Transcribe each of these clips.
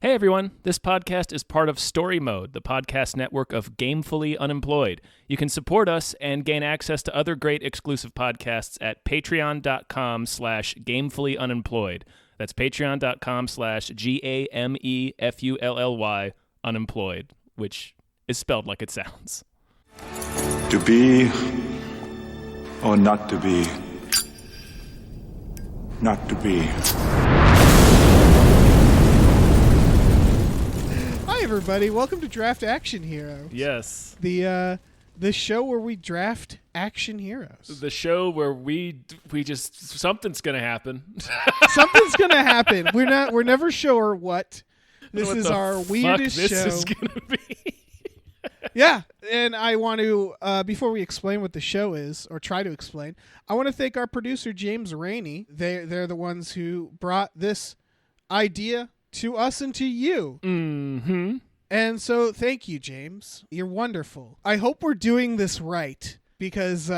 Hey everyone, this podcast is part of Story Mode, the podcast network of Gamefully Unemployed. You can support us and gain access to other great exclusive podcasts at patreon.com/gamefullyunemployed. That's patreon.com/GAMEFULLY unemployed, which is spelled like it sounds. To be or not to be? Not to be. Hi everybody, welcome to Draft Action Heroes. Yes. The show where we draft action heroes. The show where we just something's gonna happen. Something's gonna happen. We're never sure what. This What is the our fuck weirdest this show. is gonna be. Yeah, and I want to before we explain what the show is, or try to explain, I want to thank our producer James Raney. They're the ones who brought this idea to us and to you. Mm-hmm. And so thank you, James. You're wonderful. I hope we're doing this right, because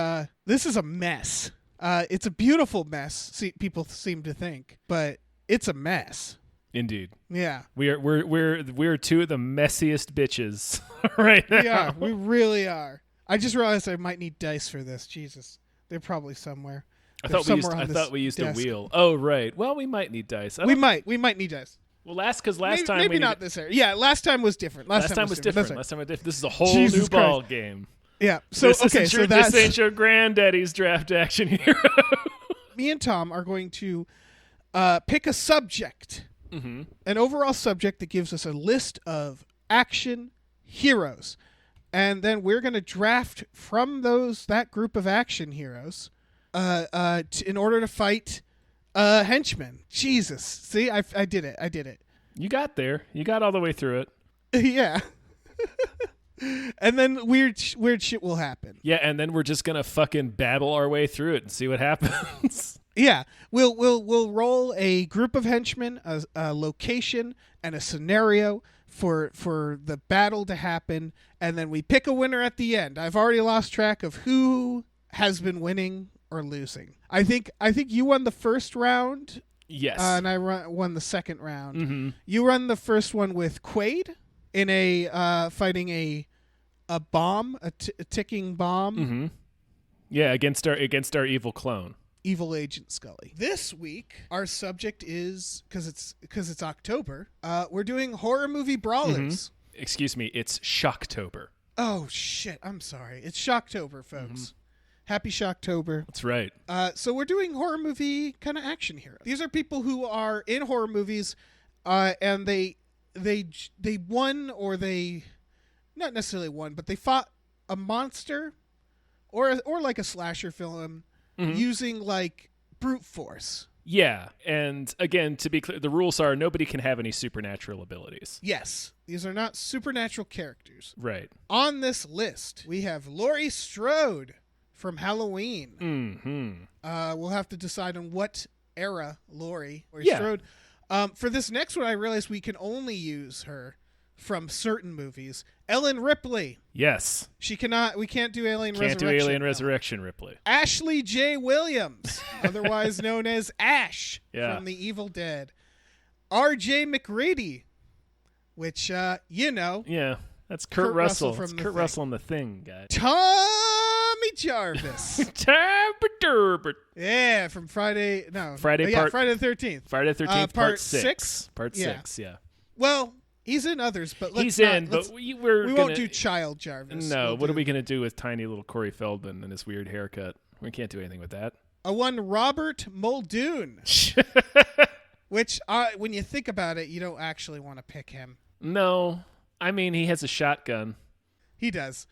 this is a mess. It's a beautiful mess, people seem to think, but it's a mess. Indeed. Yeah. We're two of the messiest bitches right now. Yeah, we really are. I just realized I might need dice for this. Jesus. They're probably somewhere. I thought we used a wheel. Oh, right. Well, we might need dice. We might need dice. Well, last time maybe not this area. Yeah, last time was different. Last time was different. Last time was different. This is a whole Jesus new ball game. Yeah. So this ain't your granddaddy's draft action hero. Me and Tom are going to pick a subject, an overall subject that gives us a list of action heroes, and then we're going to draft from that group of action heroes in order to fight henchmen. Jesus. See, I did it. You got there. You got all the way through it. Yeah. And then weird shit will happen. Yeah, and then we're just gonna fucking babble our way through it and see what happens. Yeah, we'll roll a group of henchmen, a location, and a scenario for the battle to happen, and then we pick a winner at the end. I've already lost track of who has been winning or losing. I think you won the first round. Yes. And I won the second round. Mm-hmm. You run the first one with Quaid in a fighting a bomb, a ticking bomb. Mm-hmm. Yeah, against our evil clone. Evil Agent Scully. This week, our subject is, because it's October, we're doing horror movie brawlers. Mm-hmm. Excuse me, it's Shocktober. Oh, shit. I'm sorry. It's Shocktober, folks. Mm-hmm. Happy Shocktober. That's right. So we're doing horror movie kind of action heroes. These are people who are in horror movies, and they won, or they not necessarily won, but they fought a monster or like a slasher film using like brute force. Yeah, and again, to be clear, the rules are nobody can have any supernatural abilities. Yes, these are not supernatural characters. Right. On this list, we have Laurie Strode from Halloween. Mm-hmm. We'll have to decide on what era Laurie yeah. Strode. For this next one, I realized we can only use her from certain movies. Ellen Ripley. Yes. We can't do Alien Resurrection. Can't do Alien Resurrection Ripley. Ashley J. Williams, otherwise known as Ash from The Evil Dead. R.J. McReady, which, Yeah, that's Kurt Russell. from That's The Kurt Thing. Russell in The Thing, guy. Tommy Jarvis. Yeah, from Friday the 13th. Friday the 13th, part 6. Part Yeah. 6, yeah. Well, he's in others, but we won't do Child Jarvis. No, what are we going to do with tiny little Corey Feldman and his weird haircut? We can't do anything with that. Robert Muldoon, which, when you think about it, you don't actually want to pick him. No. I mean, he has a shotgun. He does.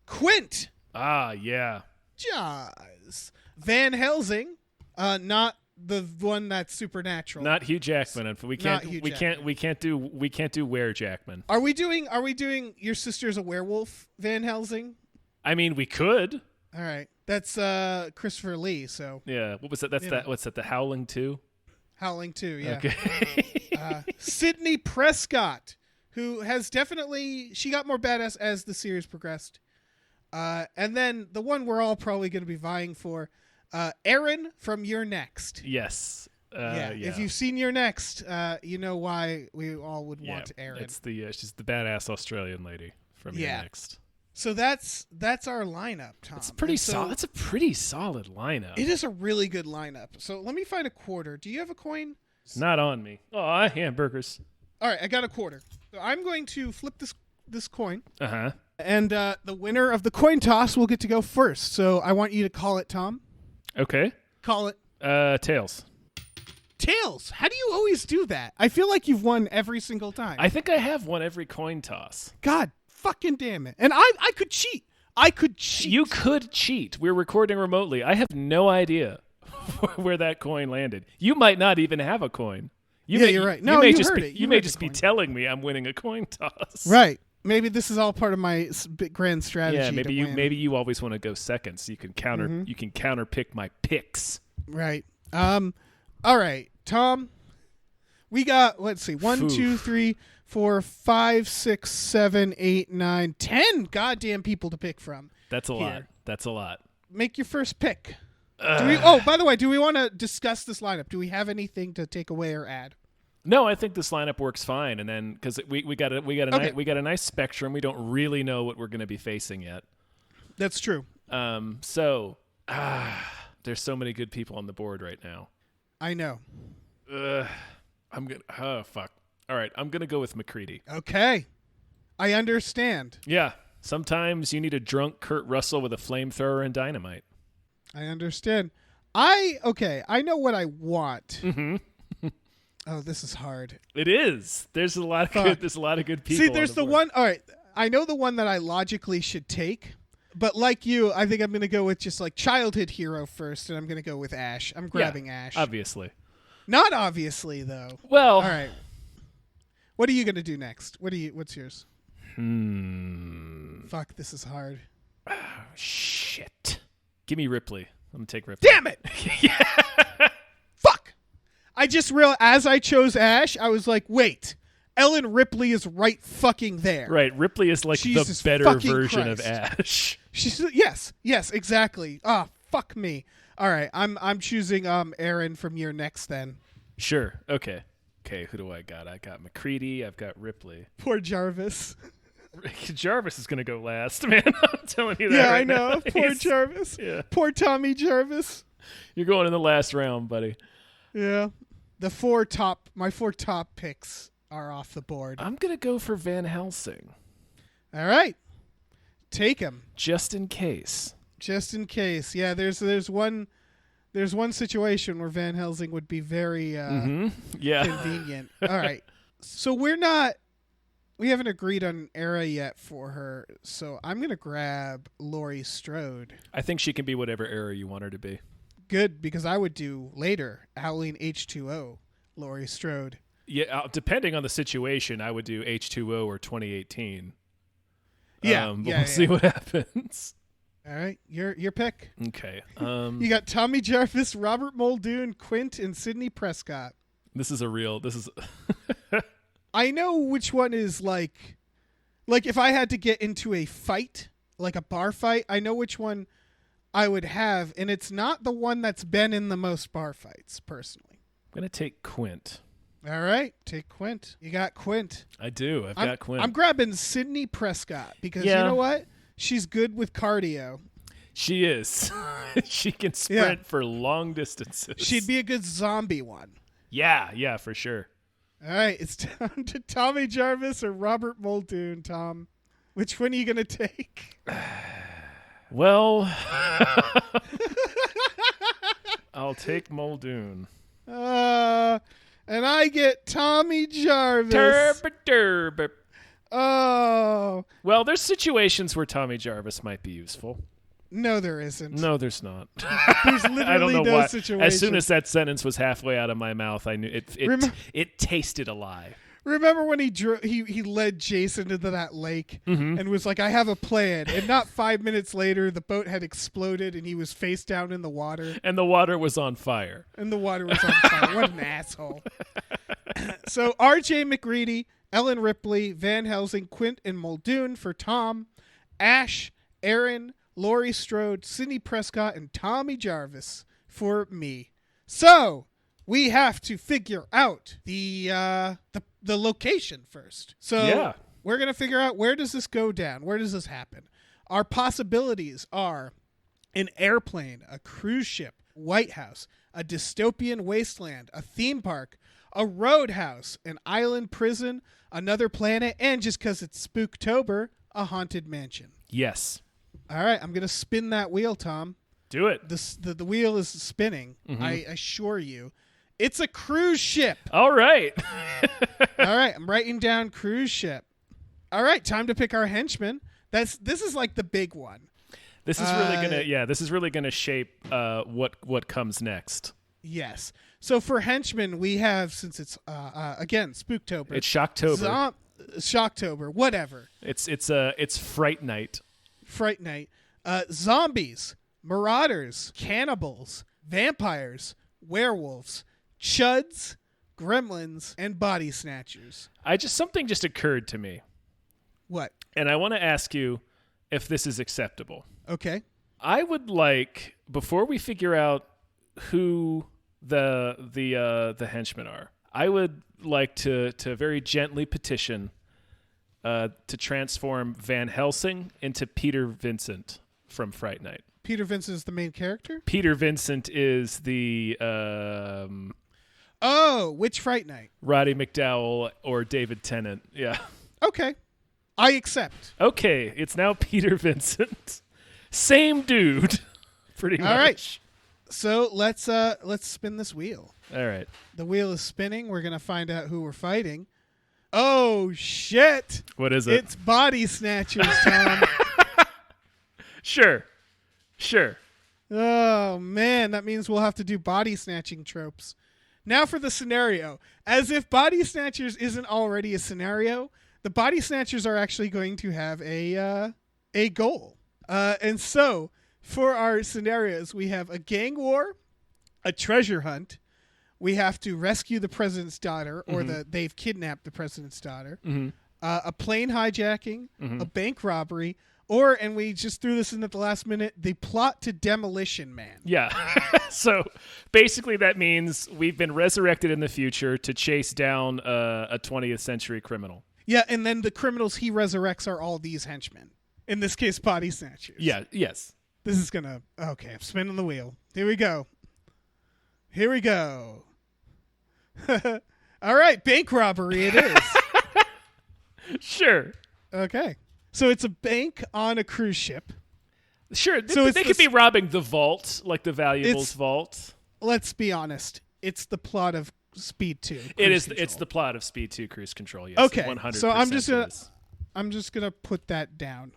Quint. Ah, yeah. Jaws. Van Helsing, not the one that's supernatural. Not Hugh Jackman. We can't do Were Jackman. Are we doing Your Sister's a Werewolf, Van Helsing? I mean, we could. All right. That's Christopher Lee, so. Yeah. What was that? What's that? The Howling 2? Howling 2, yeah. Okay. Sydney Prescott, who has she got more badass as the series progressed. And then the one we're all probably going to be vying for, Aaron from You're Next. Yes. If you've seen Your Next, you know why we all would want Erin. It's the she's the badass Australian lady from Your Next. So that's our lineup, Tom. It's pretty solid. It's a pretty solid lineup. It is a really good lineup. So let me find a quarter. Do you have a coin? It's not on me. Oh, hamburgers. All right, I got a quarter. So I'm going to flip this coin. Uh-huh. And the winner of the coin toss will get to go first. So I want you to call it, Tom. Okay. Call it. Tails. Tails. How do you always do that? I feel like you've won every single time. I think I have won every coin toss. God fucking damn it. And I could cheat. I could cheat. You could cheat. We're recording remotely. I have no idea where that coin landed. You might not even have a coin. You're right. No, you heard it. You may just be telling me I'm winning a coin toss. Right. Maybe this is all part of my grand strategy. Yeah, maybe you always want to go second, so you can counter you can counter pick my picks. Right. All right, Tom. We got, let's see, 1, 2, 3, 4, 5, 6, 7, 8, 9, 10 goddamn people to pick from. That's a lot. That's a lot. Make your first pick. By the way, do we want to discuss this lineup? Do we have anything to take away or add? No, I think this lineup works fine, and then because we got a nice spectrum, we don't really know what we're going to be facing yet. That's true. There's so many good people on the board right now. I know. Oh fuck. All right, I'm gonna go with McCready. Okay, I understand. Yeah, sometimes you need a drunk Kurt Russell with a flamethrower and dynamite. I understand. I know what I want. Mm-hmm. Oh, this is hard. It is. There's a lot of good. There's a lot of good people. See, there's the one. All right, I know the one that I logically should take, but like you, I think I'm going to go with just like childhood hero first, and I'm going to go with Ash. I'm grabbing Ash. Obviously. Not obviously though. Well. All right. What are you going to do next? What's yours? Fuck, this is hard. Oh, shit. Give me Ripley. I'm going to take Ripley. Damn it. Fuck. I just realized as I chose Ash, I was like, wait, Ellen Ripley is right fucking there. Right. Ripley is like Jesus the better fucking version Christ. of Ash. She's yes, exactly. Ah, fuck me. All right, I'm choosing Erin from Your Next then. Sure. Okay, who do I got? I got McCready. I've got Ripley. Poor Jarvis. Jarvis is going to go last, man. I'm telling you that Yeah, right I know. now. Poor Jarvis. Yeah. Poor Tommy Jarvis. You're going in the last round, buddy. Yeah. My 4 top picks are off the board. I'm going to go for Van Helsing. All right. Take him. Just in case. Yeah, there's one situation where Van Helsing would be very convenient. All right. So we haven't agreed on an era yet for her, so I'm going to grab Laurie Strode. I think she can be whatever era you want her to be. Good, because I would do later Howling H2O, Laurie Strode. Yeah, depending on the situation, I would do H2O or 2018. We'll see what happens. All right, your pick. Okay. You got Tommy Jarvis, Robert Muldoon, Quint, and Sidney Prescott. This is I know which one is like if I had to get into a fight, like a bar fight, I know which one I would have, and it's not the one that's been in the most bar fights, personally. I'm going to take Quint. All right, take Quint. You got Quint. I do. I've got Quint. I'm grabbing Sidney Prescott because you know what? She's good with cardio. She is. She can sprint for long distances. She'd be a good zombie one. Yeah, for sure. All right, it's down to Tommy Jarvis or Robert Muldoon, Tom. Which one are you going to take? Well, I'll take Muldoon. And I get Tommy Jarvis. Turb. Oh. Well, there's situations where Tommy Jarvis might be useful. No, there isn't. No, there's not. There's literally I don't know no why. situation. As soon as that sentence was halfway out of my mouth, I knew it tasted a lie. Remember when he led Jason into that lake and was like, I have a plan. And not 5 minutes later, the boat had exploded and he was face down in the water. And the water was on fire. What an asshole. So R.J. McReady, Ellen Ripley, Van Helsing, Quint, and Muldoon for Tom. Ash, Erin, Laurie Strode, Sidney Prescott, and Tommy Jarvis for me. So we have to figure out the location first. So we're going to figure out, where does this go down? Where does this happen? Our possibilities are an airplane, a cruise ship, White House, a dystopian wasteland, a theme park, a roadhouse, an island prison, another planet, and just because it's Spooktober, a haunted mansion. Yes. All right, I'm going to spin that wheel, Tom. Do it. The wheel is spinning. I assure you. It's a cruise ship. All right. All right, I'm writing down cruise ship. All right, time to pick our henchman. This is like the big one. This is really gonna shape what comes next. Yes. So for henchmen, we have, since it's again Spooktober. It's Shocktober. Shocktober, whatever. It's Fright Night. Fright Night. Zombies, marauders, cannibals, vampires, werewolves, chuds, gremlins, and body snatchers. Something just occurred to me. What? And I want to ask you if this is acceptable. Okay. I would like, before we figure out who the henchmen are, I would like to very gently petition to transform Van Helsing into Peter Vincent from Fright Night. Peter Vincent is the main character? Peter Vincent is the which Fright Night? Roddy McDowell or David Tennant. Yeah. Okay. I accept. Okay, it's now Peter Vincent. Same dude. Pretty much. All right. So let's spin this wheel. All right. The wheel is spinning. We're going to find out who we're fighting. Oh shit. What is it? It's body snatchers, Tom. Sure. Oh man, that means we'll have to do body snatching tropes. Now for the scenario. As if body snatchers isn't already a scenario, the body snatchers are actually going to have a goal. And so for our scenarios, we have a gang war, a treasure hunt. We have to rescue the president's daughter, or they've kidnapped the president's daughter. A plane hijacking, a bank robbery, and we just threw this in at the last minute, the plot to Demolition Man. Yeah. So basically that means we've been resurrected in the future to chase down a 20th century criminal. Yeah, and then the criminals he resurrects are all these henchmen. In this case, body snatchers. Yeah, yes. This is going to... Okay, I'm spinning the wheel. Here we go. All right, bank robbery it is. Sure. Okay. So it's a bank on a cruise ship. Sure. They could be robbing the vault, like the valuables vault. Let's be honest. It's the plot of Speed 2. It's the plot of Speed 2 Cruise Control. Yes. Okay. 100%. So I'm just gonna put that down.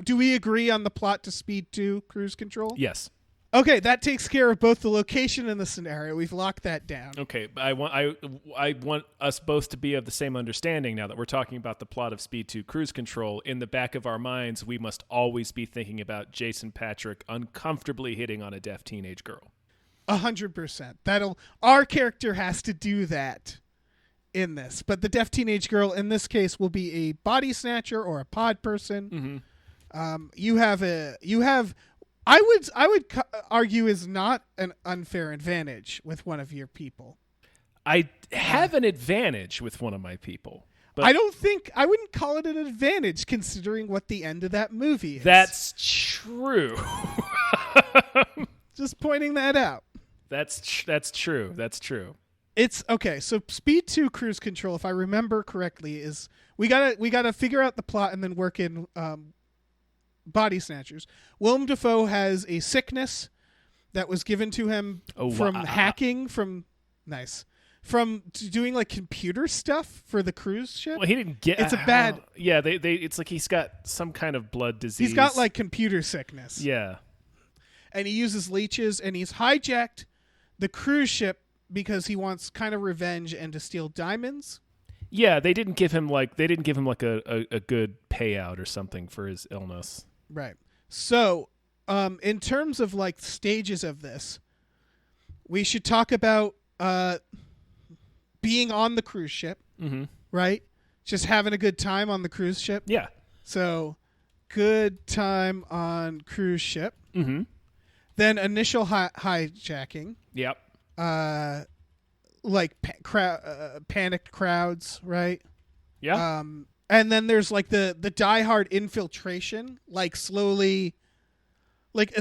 Do we agree on the plot to Speed 2 Cruise Control? Yes. Okay, that takes care of both the location and the scenario. We've locked that down. Okay, I want us both to be of the same understanding now that we're talking about the plot of Speed 2 Cruise Control. In the back of our minds, we must always be thinking about Jason Patrick uncomfortably hitting on a deaf teenage girl. 100%. Our character has to do that in this. But the deaf teenage girl in this case will be a body snatcher or a pod person. I would argue is not an unfair advantage with one of your people. I have an advantage with one of my people. But I wouldn't call it an advantage considering what the end of that movie is. That's true. Just pointing that out. That's true. That's true. It's okay. So Speed 2 Cruise Control, if I remember correctly, is we gotta figure out the plot and then work in body snatchers. Willem Dafoe has a sickness that was given to him from hacking, from doing like computer stuff for the cruise ship. Well, he didn't get. It's a bad. Yeah, they. It's like he's got some kind of blood disease. He's got like computer sickness. Yeah, and he uses leeches, and he's hijacked the cruise ship because he wants kind of revenge and to steal diamonds. Yeah, they didn't give him like a good payout or something for his illness. Right. So, in terms of like stages of this, we should talk about being on the cruise ship, right? Just having a good time on the cruise ship. Yeah. So, good time on cruise ship. Mm-hmm. Then initial hijacking. Yep. like panicked crowds, right? Yeah. And then there's like the diehard infiltration, like slowly, like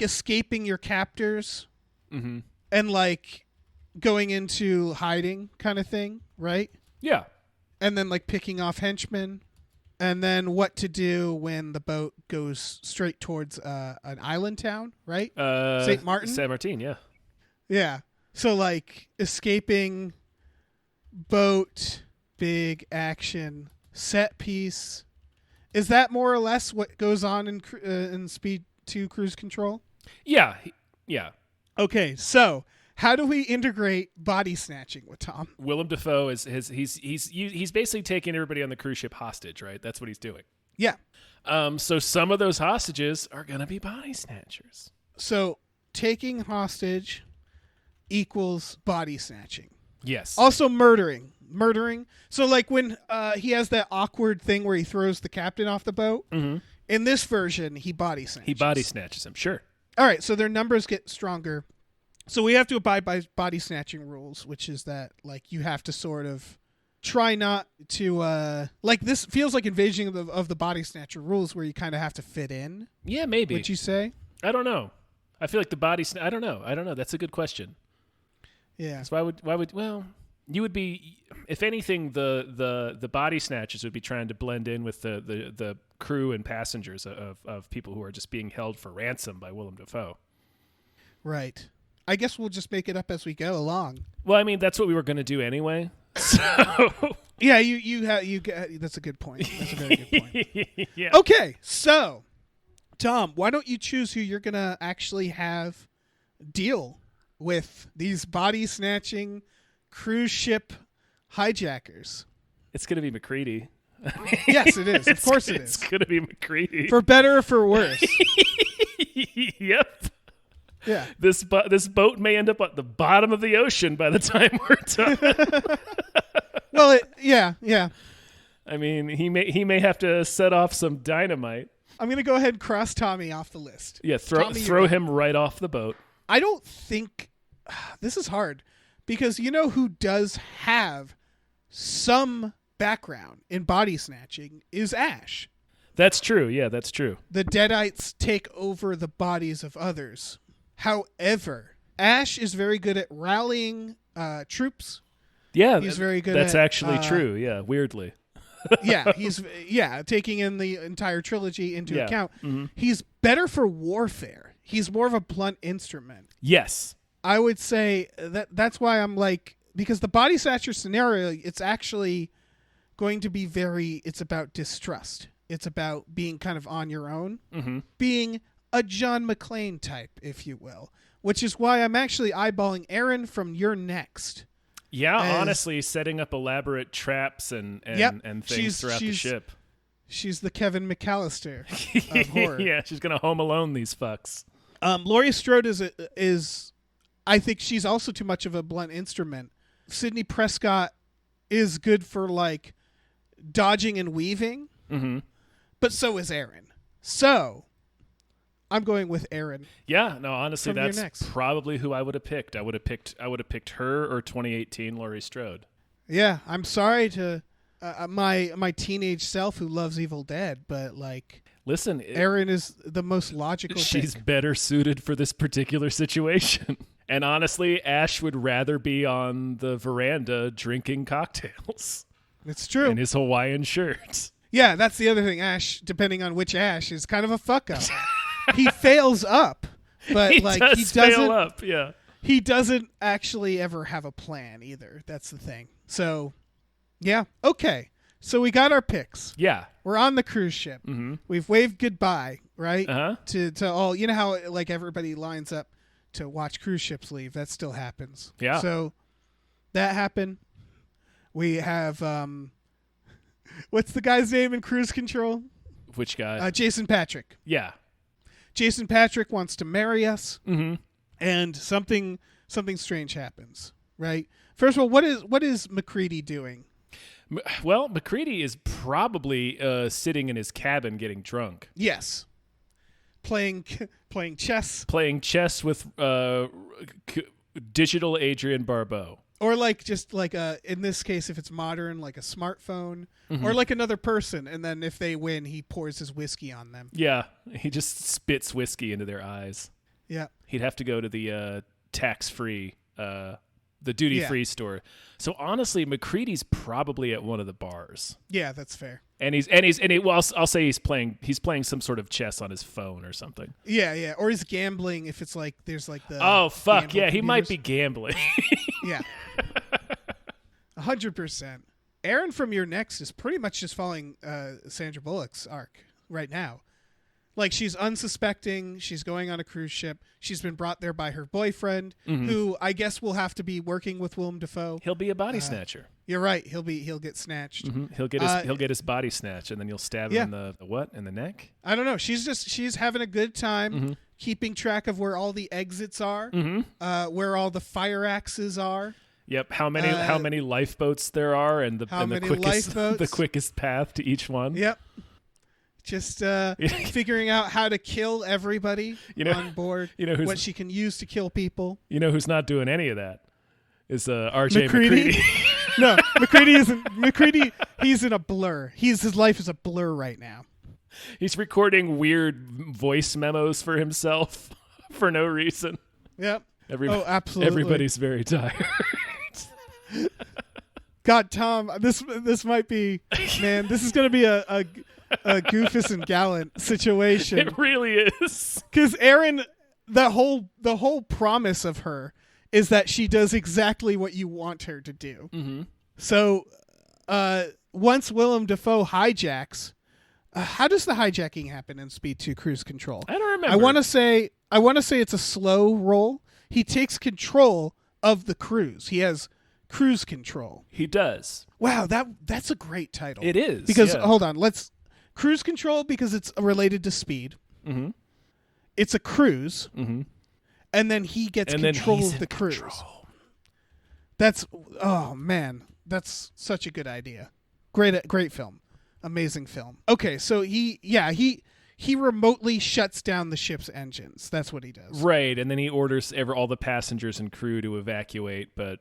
escaping your captors, and like going into hiding kind of thing, right? Yeah. And then like picking off henchmen, and then what to do when the boat goes straight towards an island town, right? St. Martin. San Martin, yeah. Yeah. So like escaping, boat, big action, set piece. Is that more or less what goes on in Speed 2 Cruise Control? Yeah. Yeah. Okay, so how do we integrate body snatching with Tom? Willem Dafoe he's basically taking everybody on the cruise ship hostage, right? That's what he's doing. Yeah. So some of those hostages are gonna be body snatchers. So taking hostage equals body snatching. Yes. Also murdering. So like when he has that awkward thing where he throws the captain off the boat. Mm-hmm. In this version, he body snatches. He body snatches him. Sure. All right, so their numbers get stronger. So we have to abide by body snatching rules, which is that like you have to sort of try not to like this feels like invasion of the body snatcher rules where you kind of have to fit in. Yeah, maybe. Would you say? I don't know. I feel like the I don't know. That's a good question. Yeah. So why would well, you would be, if anything, the body snatchers would be trying to blend in with the crew and passengers of people who are just being held for ransom by Willem Dafoe. Right. I guess we'll just make it up as we go along. Well, I mean, that's what we were going to do anyway. So yeah, you that's a good point. That's a very good point. Yeah. Okay, so Tom, why don't you choose who you're going to actually have deal with these body snatching cruise ship hijackers? It's going to be McCready. Yes, it is. Of course it is. It's going to be McCready. For better or for worse. Yep. Yeah. This boat may end up at the bottom of the ocean by the time we're done. Well, yeah. I mean, he may have to set off some dynamite. I'm going to go ahead and cross Tommy off the list. Yeah, throw him right off the boat. I don't think this is hard because you know who does have some background in body snatching is Ash. That's true. Yeah, that's true. The Deadites take over the bodies of others. However, Ash is very good at rallying troops. Yeah, he's very good. That's at, actually true. Yeah, weirdly. he's taking in the entire trilogy into account. Mm-hmm. He's better for warfare. He's more of a blunt instrument. Yes, I would say that's why I'm like, because the body snatcher scenario, it's actually going to be it's about distrust. It's about being kind of on your own, being a John McClane type, if you will, which is why I'm actually eyeballing Aaron from You're Next. Yeah, honestly, setting up elaborate traps and things throughout the ship. She's the Kevin McAllister of horror. Yeah, she's going to Home Alone these fucks. Laurie Strode is, I think she's also too much of a blunt instrument. Sidney Prescott is good for like dodging and weaving, but so is Aaron. So I'm going with Aaron. Yeah, no, honestly, From that's probably who I would have picked. I would have picked her or 2018 Laurie Strode. Yeah, I'm sorry to my teenage self who loves Evil Dead, but like, listen, Aaron is the most logical. She's pick. better suited for this particular situation. And honestly, Ash would rather be on the veranda drinking cocktails. It's true. In his Hawaiian shirt. Yeah, that's the other thing. Ash, depending on which Ash, is kind of a fuck up. He fails up, but he doesn't fail up. Yeah, he doesn't actually ever have a plan either. That's the thing. So, yeah, okay. So we got our picks. Yeah, we're on the cruise ship. Mm-hmm. We've waved goodbye, right? To all. You know how like everybody lines up to watch cruise ships leave. That still happens. Yeah. So that happened. We have what's the guy's name in Cruise Control? Which guy? Jason Patrick. Yeah. Jason Patrick wants to marry us, and something strange happens. Right. First of all, what is McCready doing? Well, McCready is probably sitting in his cabin getting drunk. Yes. Playing chess. Playing chess with digital Adrian Barbeau. Or like just like in this case, if it's modern, like a smartphone, or like another person, and then if they win, he pours his whiskey on them. Yeah, he just spits whiskey into their eyes. Yeah, he'd have to go to the tax-free, the duty-free store. So honestly, McCready's probably at one of the bars. Yeah, that's fair. I'll say he's playing some sort of chess on his phone or something. Yeah, or he's gambling if it's like there's like the oh fuck yeah, computers. he might be gambling. Yeah, 100%. Aaron from Your Next is pretty much just following Sandra Bullock's arc right now. Like, she's unsuspecting. She's going on a cruise ship. She's been brought there by her boyfriend, who I guess will have to be working with Willem Dafoe. He'll be a body snatcher. You're right. He'll get snatched. He'll get his body snatched, and then you'll stab him in the what? In the neck? I don't know. She's having a good time, keeping track of where all the exits are, where all the fire axes are. Yep. How many lifeboats there are, and the quickest path to each one. Yep. Just figuring out how to kill everybody on board. What she can use to kill people. You know who's not doing any of that is R.J. McCready. No, McCready isn't. McCready, he's in a blur. His life is a blur right now. He's recording weird voice memos for himself for no reason. Yep. Absolutely. Everybody's very tired. God, Tom, this might be, man. This is going to be a Goofus and Gallant situation. It really is. Because Aaron, the whole promise of her is that she does exactly what you want her to do. Mm-hmm. So once Willem Dafoe hijacks, how does the hijacking happen in Speed 2 Cruise Control? I don't remember. I want to say it's a slow roll. He takes control of the cruise. He has cruise control. He does. Wow, that's a great title. It is. Because hold on, cruise control, because it's related to speed. Mm-hmm. It's a cruise. Mm-hmm. And then he gets control of the cruise. That's that's such a good idea. Great film. Amazing film. Okay, so he remotely shuts down the ship's engines. That's what he does. Right, and then he orders all the passengers and crew to evacuate, but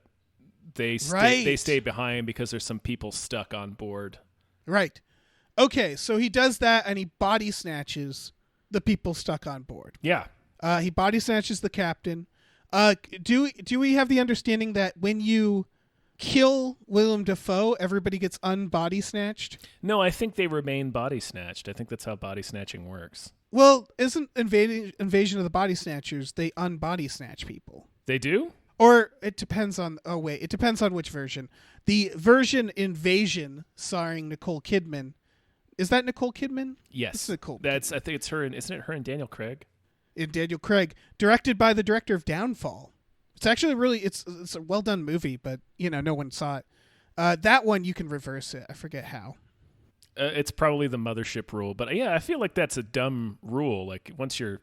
they stay behind because there's some people stuck on board. Right. Okay, so he does that, and he body snatches the people stuck on board. Yeah. He body snatches the captain. Do we have the understanding that when you kill Willem Dafoe, everybody gets unbody snatched? No, I think they remain body snatched. I think that's how body snatching works. Well, isn't Invasion of the Body Snatchers, they unbody snatch people? They do? Or it depends on... Oh, wait. It depends on which version. The version Invasion, starring Nicole Kidman... Is that Nicole Kidman? Yes. It's Nicole Kidman. I think it's her. Isn't it her and Daniel Craig? In Daniel Craig. Directed by the director of Downfall. It's actually it's a well-done movie, but, no one saw it. That one, you can reverse it. I forget how. It's probably the mothership rule. But, yeah, I feel like that's a dumb rule. Like, once you're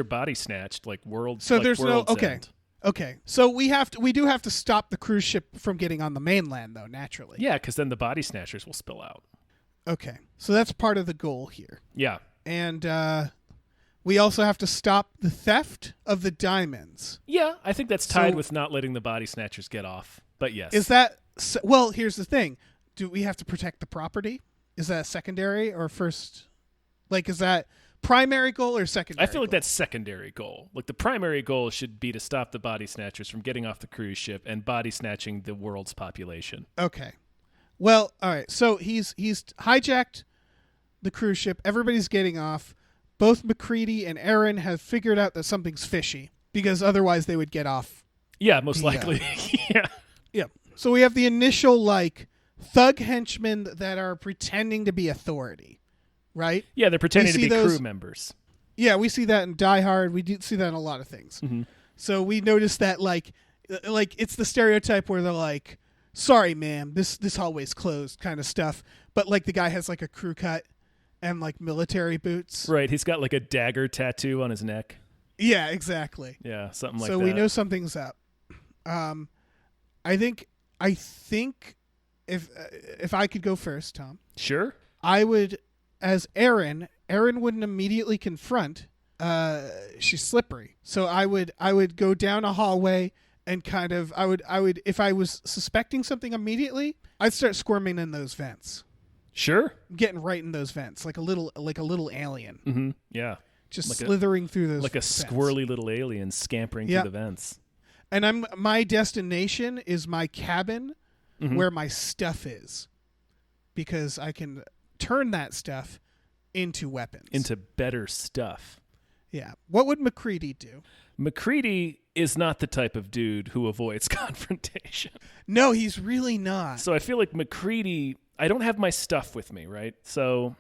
body snatched, like worlds. So there's worlds end. Okay. So we do have to stop the cruise ship from getting on the mainland, though, naturally. Yeah, because then the body snatchers will spill out. Okay. So that's part of the goal here. Yeah. And we also have to stop the theft of the diamonds. Yeah, I think that's tied with not letting the body snatchers get off. But yes. Is that... Well, here's the thing. Do we have to protect the property? Is that secondary or first? Like, is that primary goal or secondary I feel like that's secondary goal. Like, the primary goal should be to stop the body snatchers from getting off the cruise ship and body snatching the world's population. Okay. Well, all right. So he's hijacked the cruise ship. Everybody's getting off. Both McCready and Aaron have figured out that something's fishy because otherwise they would get off. Yeah, most likely. Yeah. Yeah. So we have the initial, thug henchmen that are pretending to be authority, right? Yeah, they're pretending to be crew members. Yeah, we see that in Die Hard. We do see that in a lot of things. Mm-hmm. So we notice that, it's the stereotype where they're like, sorry, ma'am, this hallway's closed kind of stuff. But, the guy has, a crew cut and, military boots. Right, he's got, a dagger tattoo on his neck. Yeah, exactly. Yeah, something like that. So we know something's up. I think if I could go first, Tom. Sure. I would, as Aaron wouldn't immediately confront she's slippery. So I would go down a hallway and kind of I would if I was suspecting something immediately, I'd start squirming in those vents. Sure. Getting right in those vents like a little alien. Mm-hmm. Yeah. Just like slithering through those like a vents. squirrely little alien scampering through the vents. And my destination is my cabin where my stuff is. Because I can turn that stuff into weapons. Into better stuff. Yeah. What would MacReady do? MacReady is not the type of dude who avoids confrontation. No, he's really not. So I feel like MacReady, I don't have my stuff with me, right? So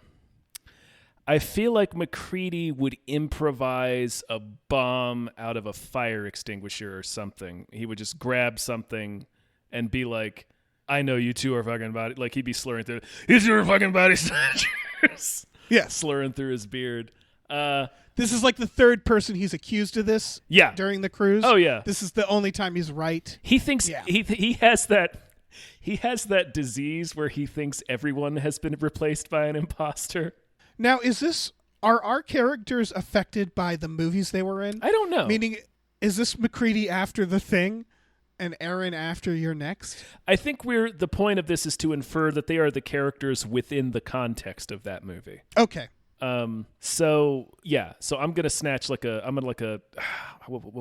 I feel like MacReady would improvise a bomb out of a fire extinguisher or something. He would just grab something and be like, I know you two are fucking body. Like he'd be slurring through, you two are fucking body snatchers. Yeah. Slurring through his beard. This is like the third person he's accused of this during the cruise. Oh, yeah. This is the only time he's right. He thinks he has that disease where he thinks everyone has been replaced by an imposter. Now, are our characters affected by the movies they were in? I don't know. Meaning, is this MacReady after The Thing and Aaron after You're Next? I think the point of this is to infer that they are the characters within the context of that movie. Okay. So I'm gonna snatch what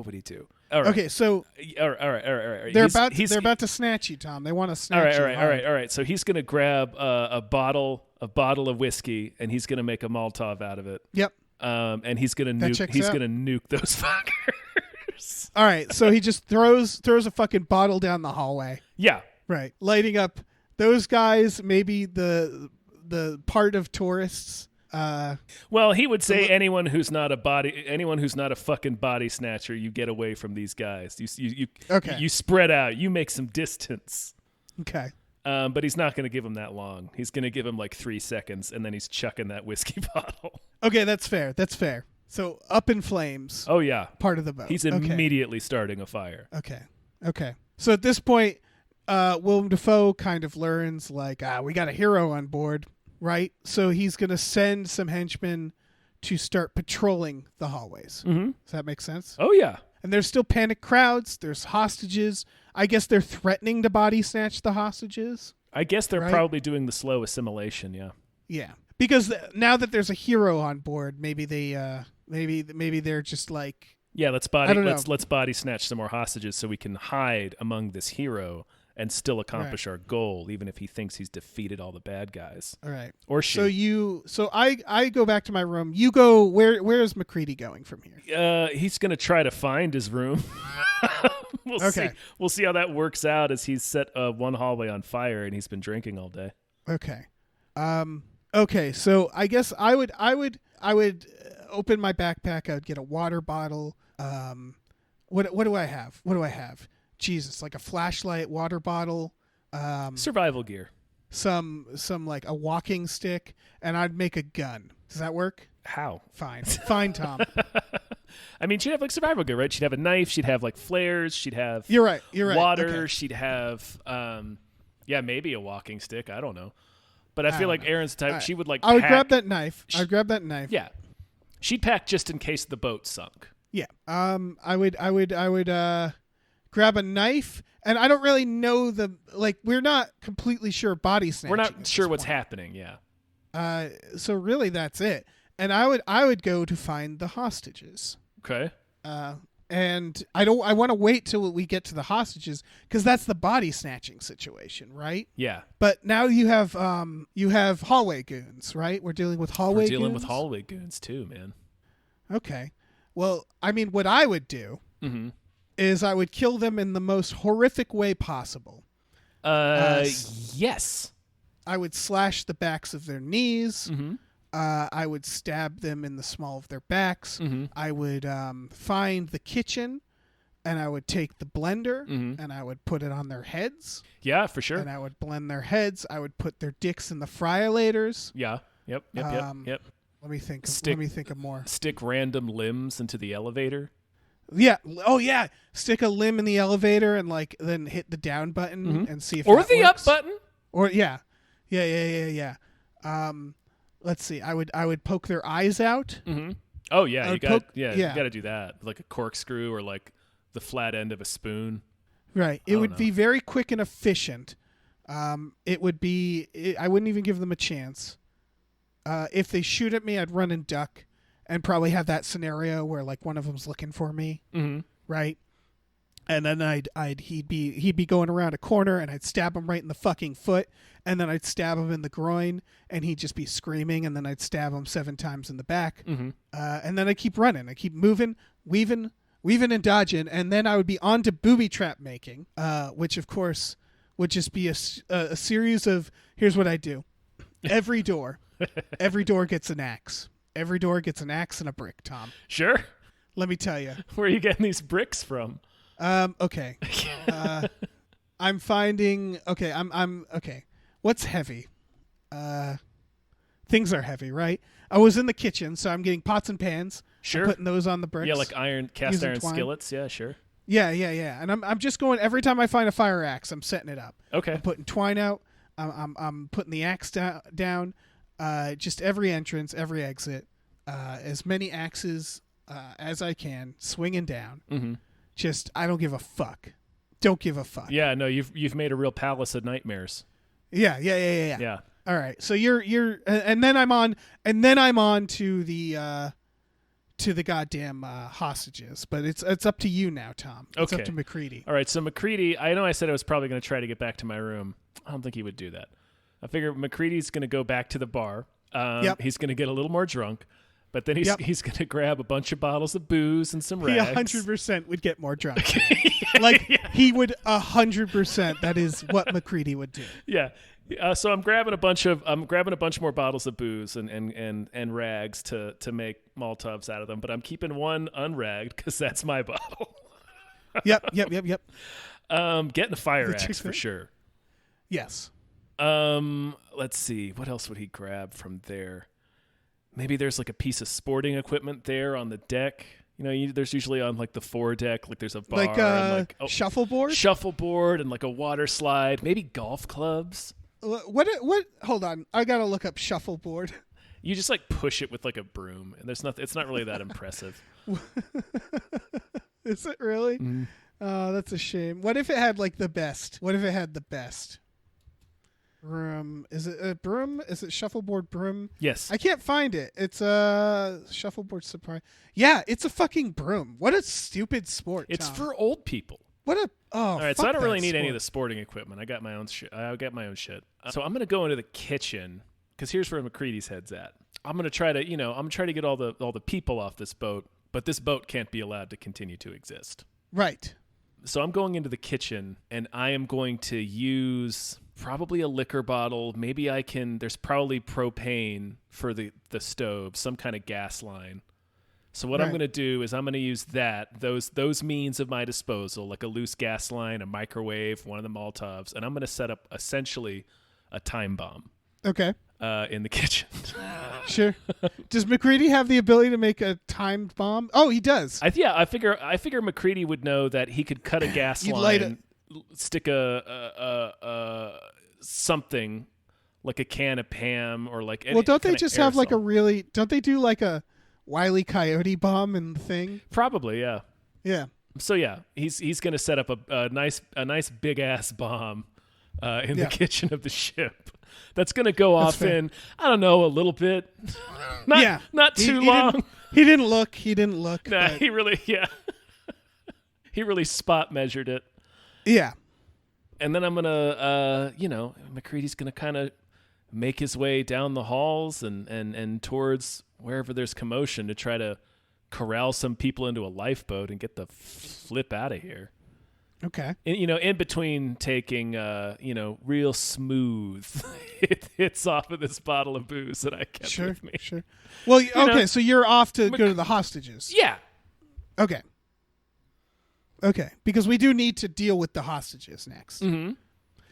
would he do? All right. Okay, so all right. They're about to snatch you, Tom. They want to snatch you. All right. So he's gonna grab a bottle of whiskey and he's gonna make a Molotov out of it. Yep. And he's gonna nuke those fuckers. All right. So he just throws a fucking bottle down the hallway. Yeah. Right. Lighting up those guys. Maybe the part of tourists. Well, he would say anyone who's not a fucking body snatcher, you get away from these guys. You spread out. You make some distance. Okay. But he's not going to give him that long. He's going to give him like 3 seconds, and then he's chucking that whiskey bottle. Okay, that's fair. So up in flames. Oh yeah, part of the boat. He's immediately starting a fire. Okay. So at this point, Willem Dafoe kind of learns like, we got a hero on board. Right? So he's going to send some henchmen to start patrolling the hallways. Mm-hmm. Does that make sense? Oh, yeah. And there's still panicked crowds. There's hostages. I guess they're threatening to body snatch the hostages. I guess they're probably doing the slow assimilation, yeah. Yeah. Because now that there's a hero on board, maybe they maybe they're just like... Yeah, let's body snatch some more hostages so we can hide among this hero and still accomplish our goal, even if he thinks he's defeated all the bad guys. All right. Or she. So I go back to my room. You go, where is MacReady going from here? He's going to try to find his room. We'll see. We'll see how that works out as he's set one hallway on fire and he's been drinking all day. Okay. Okay, so I guess I would open my backpack. I would get a water bottle. What do I have? Jesus, like a flashlight, water bottle, survival gear, some like a walking stick, and I'd make a gun. Does that work? How? Fine, Tom. I mean, she'd have like survival gear, right? She'd have a knife. She'd have like flares. She'd have. You're right. Water. Okay. She'd have, maybe a walking stick. I don't know, but I feel like Aaron's type. She would like. I would grab that knife. Yeah, she'd pack just in case the boat sunk. Yeah. I would grab a knife, and I don't really know we're not completely sure body snatching. We're not sure what's happening, yeah. So really that's it. And I would go to find the hostages. Okay. And I want to wait till we get to the hostages because that's the body snatching situation, right? Yeah. But now you have hallway goons, right? We're dealing with hallway goons. We're dealing with hallway goons too, man. Okay. Well, I mean, what I would do is I would kill them in the most horrific way possible. Yes. I would slash the backs of their knees. Mm-hmm. I would stab them in the small of their backs. Mm-hmm. I would find the kitchen, and I would take the blender, and I would put it on their heads. Yeah, for sure. And I would blend their heads. I would put their dicks in the friolators. Yeah. Yep. Let me think of more. Stick random limbs into the elevator. Yeah. Oh, yeah. Stick a limb in the elevator and then hit the down button and see if or that the works. up button. Or yeah. Let's see. I would poke their eyes out. Oh yeah, you got yeah. you got to do that, like a corkscrew or like the flat end of a spoon. Right. It would be very quick and efficient. It would be. I wouldn't even give them a chance. If they shoot at me, I'd run and duck, and probably have that scenario where like one of them's looking for me. Mm-hmm. Right. And then he'd be going around a corner, and I'd stab him right in the fucking foot, and then I'd stab him in the groin, and he'd just be screaming, and then I'd stab him 7 times in the back, and then I keep running, I keep moving, weaving and dodging, and then I would be on to booby trap making, which of course would just be a series of, here's what I do. Every door gets an axe. Every door gets an axe and a brick, Tom. Sure. Let me tell you. Where are you getting these bricks from? Okay. I'm finding. Okay. I'm okay. What's heavy? Things are heavy, right? I was in the kitchen, so I'm getting pots and pans. Sure. I'm putting those on the bricks. Yeah, like cast iron twine. skillets. Yeah, sure. Yeah. And I'm just going every time I find a fire axe, I'm setting it up. Okay. I'm putting twine out. I'm putting the axe down. Just every entrance, every exit, as many axes as I can, swinging down. Mm-hmm. Just, I don't give a fuck. Don't give a fuck. Yeah, no, you've made a real palace of nightmares. Yeah. Yeah. All right. So you're, and then I'm on to the goddamn hostages. But it's up to you now, Tom. It's Okay. up to McCready. All right. So McCready, I know I said I was probably going to try to get back to my room. I don't think he would do that. I figure McCready's going to go back to the bar. Yep. He's going to get a little more drunk. But then he's going to grab a bunch of bottles of booze and some rags. He 100% would get more drunk. He would 100%. That is what McCready would do. Yeah. So I'm grabbing a bunch more bottles of booze and rags to make Molotovs out of them. But I'm keeping one unragged because that's my bottle. Yep. Getting a fire axe for sure. Yes. Let's see. What else would he grab from there? Maybe there's like a piece of sporting equipment there on the deck. You know, there's usually on like the foredeck, like there's a bar, and like shuffleboard, and like a water slide. Maybe golf clubs. What? Hold on, I gotta look up shuffleboard. You just like push it with like a broom, and there's nothing. It's not really that impressive. Is it really? Mm-hmm. Oh, that's a shame. What if it had like the best? What if it had the best? Broom. Is it a broom? Is it shuffleboard broom? Yes. I can't find it. It's a shuffleboard surprise. Yeah, it's a fucking broom. What a stupid sport. It's Tom. for old people. All right, so I don't really need any of the. the sporting equipment. I got my own shit. So I'm gonna go into the kitchen because here's where McCready's head's at. I'm gonna try to get all the people off this boat, but this boat can't be allowed to continue to exist. Right. So I'm going into the kitchen and I am going to use probably a liquor bottle. Maybe there's probably propane for the stove, some kind of gas line. So what I'm going to do is I'm going to use those means of my disposal, like a loose gas line, a microwave, one of the Molotovs, and I'm going to set up essentially a time bomb. Okay. In the kitchen. Sure. Does McCready have the ability to make a timed bomb? Oh, he does. I figure McCready would know that he could cut a gas line, stick a something like a can of Pam or like. Well, don't they just have like don't they do like a Wile E. Coyote bomb in the thing? Probably, yeah. Yeah. So yeah, he's going to set up a nice big ass bomb in the kitchen of the ship. That's going to go off in, I don't know, a little bit. Not too long. He didn't look. Nah, he really spot measured it. Yeah. And then I'm going to, McCready's going to kind of make his way down the halls and towards wherever there's commotion to try to corral some people into a lifeboat and get the flip out of here. Okay. In between taking, real smooth hits off of this bottle of booze that I kept with me. Sure. Well, okay, so you're off to go to the hostages. Yeah. Okay. Because we do need to deal with the hostages next. Mm-hmm.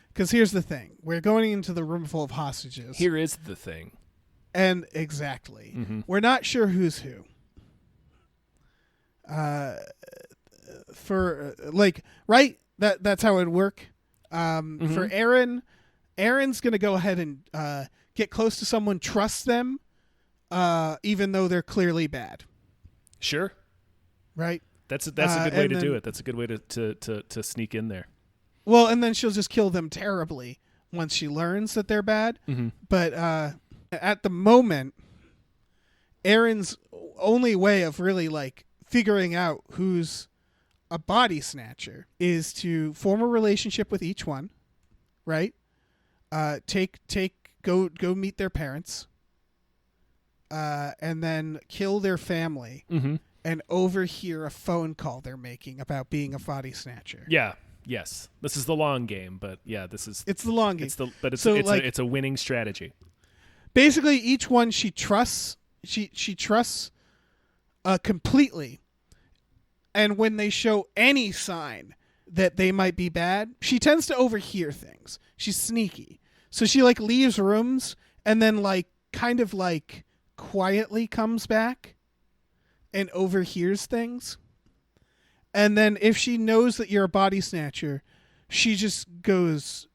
Because here's the thing. We're going into the room full of hostages. Here is the thing. And exactly. Mm-hmm. We're not sure who's who. That's how it would work. For Aaron's going to go ahead and get close to someone, trust them, even though they're clearly bad. Sure. right? That's a good way to and do then- it. That's a good way to sneak in there. Well, and then she'll just kill them terribly once she learns that they're bad. Mm-hmm. But at the moment, Aaron's only way of really like figuring out who's a body snatcher is to form a relationship with each one, right? Go meet their parents, and then kill their family, Mm-hmm. and overhear a phone call they're making about being a body snatcher. Yeah. Yes. This is the long game, but yeah, this is It's the long game. It's a winning strategy. Basically, each one she trusts. She trusts completely, and when they show any sign that they might be bad, she tends to overhear things. She's sneaky, so she like leaves rooms and then like kind of like quietly comes back and overhears things. And then if she knows that you're a body snatcher, she just goes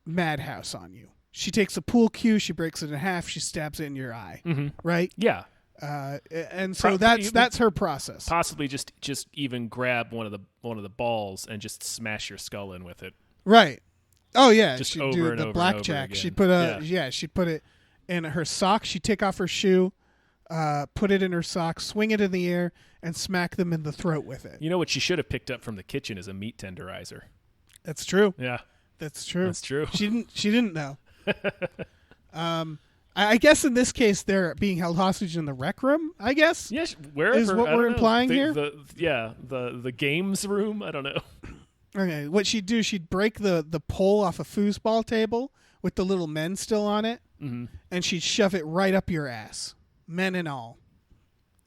madhouse on you. She takes a pool cue, she breaks it in half, she stabs it in your eye, right? Yeah. And so that's her process. Possibly just even grab one of the balls and just smash your skull in with it. Right. Oh yeah, Just she'd over do and the over blackjack. and over She'd again. put she'd put it in her sock. She'd take off her shoe, put it in her sock, swing it in the air, and smack them in the throat with it. You know what she should have picked up from the kitchen is a meat tenderizer. That's true. Yeah. That's true. That's true. She didn't know. I guess in this case they're being held hostage in the rec room. I guess. Yes, wherever Is what I don't we're know. implying The- here? the games room. I don't know. Okay. What she'd do? She'd break the pole off a foosball table with the little men still on it, and she'd shove it right up your ass, men and all.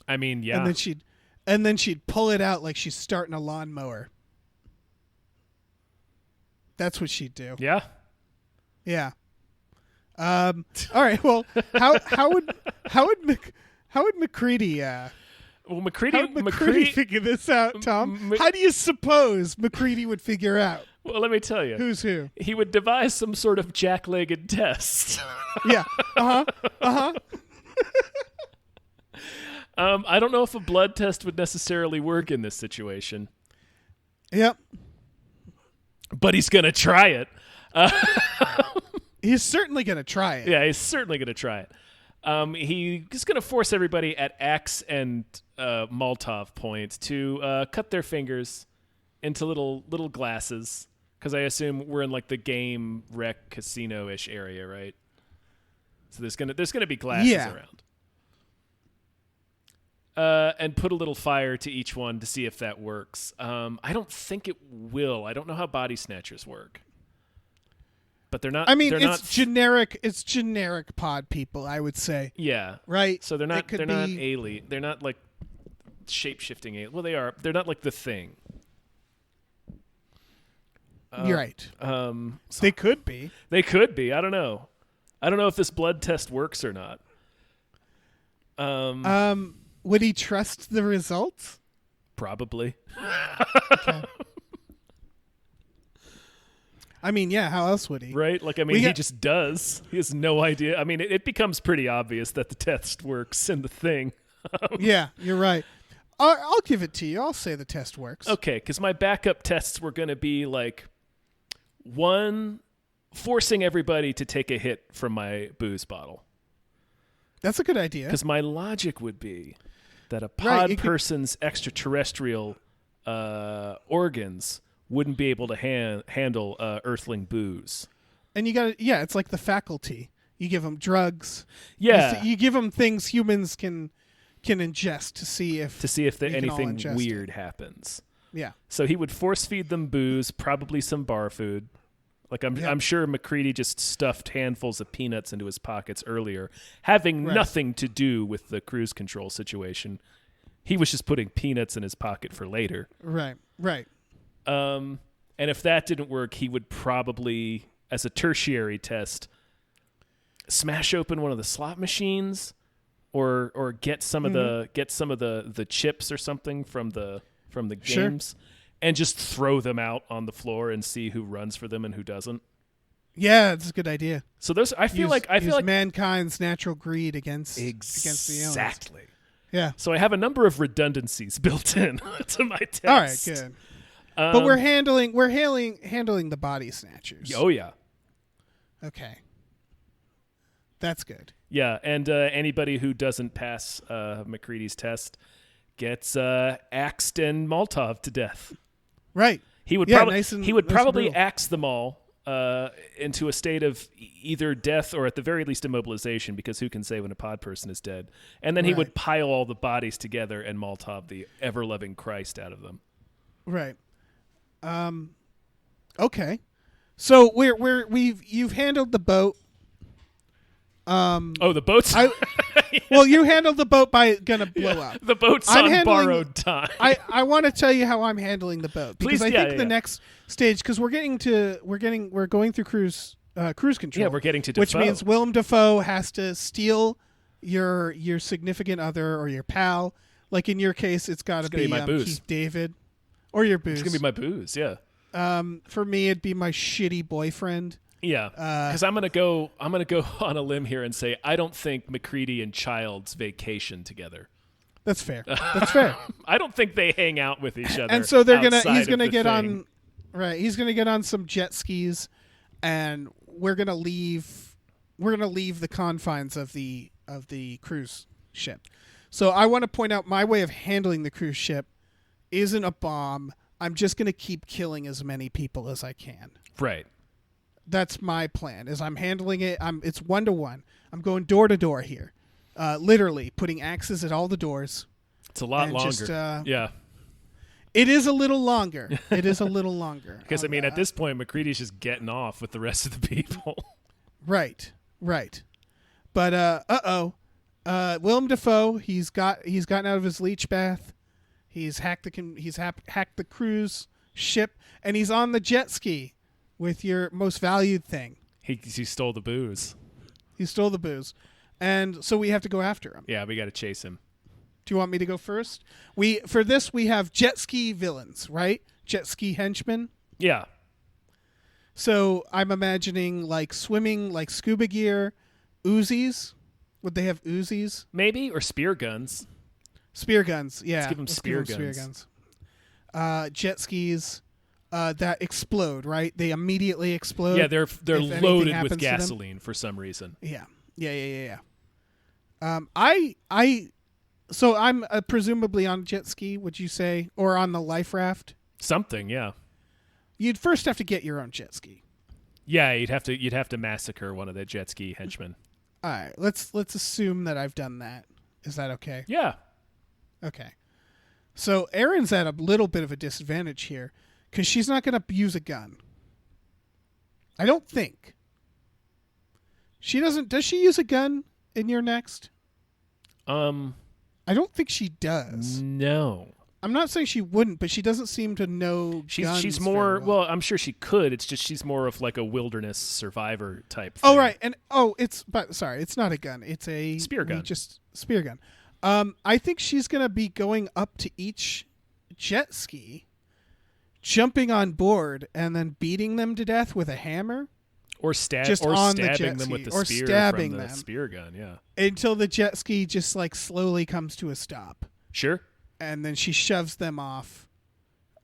I mean, yeah. And then she'd pull it out like she's starting a lawnmower. That's what she'd do. Yeah. Yeah. All right. Well, how would McCready? Well, How would McCready figure this out, Tom? How do you suppose McCready would figure out Well, let me tell you. who's who? He would devise some sort of jack-legged test. Yeah. Uh-huh. I don't know if a blood test would necessarily work in this situation, Yep. but he's going to try it. He's certainly going to try it. Yeah, he's certainly going to try it. He's going to force everybody at axe and Molotov point to cut their fingers into little glasses, because I assume we're in like the game rec casino-ish area, right? So there's gonna be glasses around. And put a little fire to each one to see if that works. I don't think it will. I don't know how body snatchers work. But they're not. I mean, they're it's not, generic. It's generic pod people, I would say. Yeah. Right. So they're not. It could They're not be- alien. They're not like shape-shifting alien. Well, they are. They're not like the Thing. You're right. So They could be. they could be. I don't know. I don't know if this blood test works or not. Would he trust the results? Probably. I mean, yeah. How else would he? Right? Like, I mean, he just does. He has no idea. I mean, it becomes pretty obvious that the test works in the Thing. Yeah, you're right. I'll give it to you. I'll say the test works. Okay, because my backup tests were going to be like, one, forcing everybody to take a hit from my booze bottle. That's a good idea. Because my logic would be that a Right, pod it could- person's extraterrestrial organs wouldn't be able to handle Earthling booze. And you got to, yeah, it's like the faculty. You give them drugs. Yeah. You give them things humans can ingest to see if There, we can all anything ingest weird happens. Yeah. So he would force feed them booze, probably some bar food. Like I'm sure McCready just stuffed handfuls of peanuts into his pockets earlier, having Right. nothing to do with the cruise control situation. He was just putting peanuts in his pocket for later. Right. Right. And if that didn't work, he would probably, as a tertiary test, smash open one of the slot machines, or get some of the chips or something from the Sure. games, and just throw them out on the floor and see who runs for them and who doesn't. Yeah, that's a good idea. So those, I feel like Use mankind's natural greed against the owners. exactly. Yeah. So I have a number of redundancies built in to my test. All right, good. But we're handling the body snatchers. Oh yeah. Okay. That's good. Yeah, and anybody who doesn't pass McCready's test gets axed and Molotov to death. Right. He would probably axe them all into a state of either death or at the very least immobilization, because who can say when a pod person is dead? And then he would pile all the bodies together and Molotov the ever-loving Christ out of them. Right. Okay. So you've handled the boat. The boat's... Well, you handled the boat by gonna blow up. The boat's on borrowed time. I want to tell you how I'm handling the boat, because Please, I think the next stage, because we're going through cruise control. Yeah, we're getting to Defoe. Which means Willem Dafoe has to steal your significant other or your pal. Like in your case, it's got to be my booze. Keith David, or your booze. It's gonna be my booze. Yeah. For me, it'd be my shitty boyfriend. Yeah, because I'm gonna go on a limb here and say I don't think McCready and Childs vacation together. That's fair. That's fair. I don't think they hang out with each other. And so he's gonna get thing. He's gonna get on some jet skis, and we're gonna leave the confines of the cruise ship. So I want to point out my way of handling the cruise ship isn't a bomb. I'm just gonna keep killing as many people as I can. Right. That's my plan. Is I'm handling it. It's 1-to-1. I'm going door to door here, literally putting axes at all the doors. It's a lot longer. Yeah. It is a little longer. Because I mean, at this point, McCready's just getting off with the rest of the people. Right. But Willem Dafoe, he's gotten out of his leech bath. He's hacked the cruise ship, and he's on the jet ski with your most valued thing. He stole the booze. He stole the booze. And so we have to go after him. Yeah, we got to chase him. Do you want me to go first? For this, we have jet ski villains, right? Jet ski henchmen. Yeah. So I'm imagining like swimming, like scuba gear, Uzis. Would they have Uzis? Maybe, or spear guns. Spear guns, yeah. Let's give them spear guns. Jet skis. That explode, right? They immediately explode. Yeah, they're loaded with gasoline for some reason. Yeah. So I'm presumably on a jet ski, would you say, or on the life raft? Something, yeah. You'd first have to get your own jet ski. Yeah, you'd have to massacre one of the jet ski henchmen. All right, let's assume that I've done that. Is that okay? Yeah. Okay. So Erin's at a little bit of a disadvantage here, because she's not going to use a gun. I don't think. She doesn't. Does she use a gun in your next? I don't think she does. No. I'm not saying she wouldn't, but she doesn't seem to know guns she's more very well. I'm sure she could. It's just she's more of like a wilderness survivor type thing. Oh right. And it's not a gun. It's a spear gun. Just spear gun. I think she's going to be going up to each jet ski, jumping on board, and then beating them to death with a hammer. Or stabbing them with the spear from the spear gun, yeah. Until the jet ski just like slowly comes to a stop. Sure. And then she shoves them off,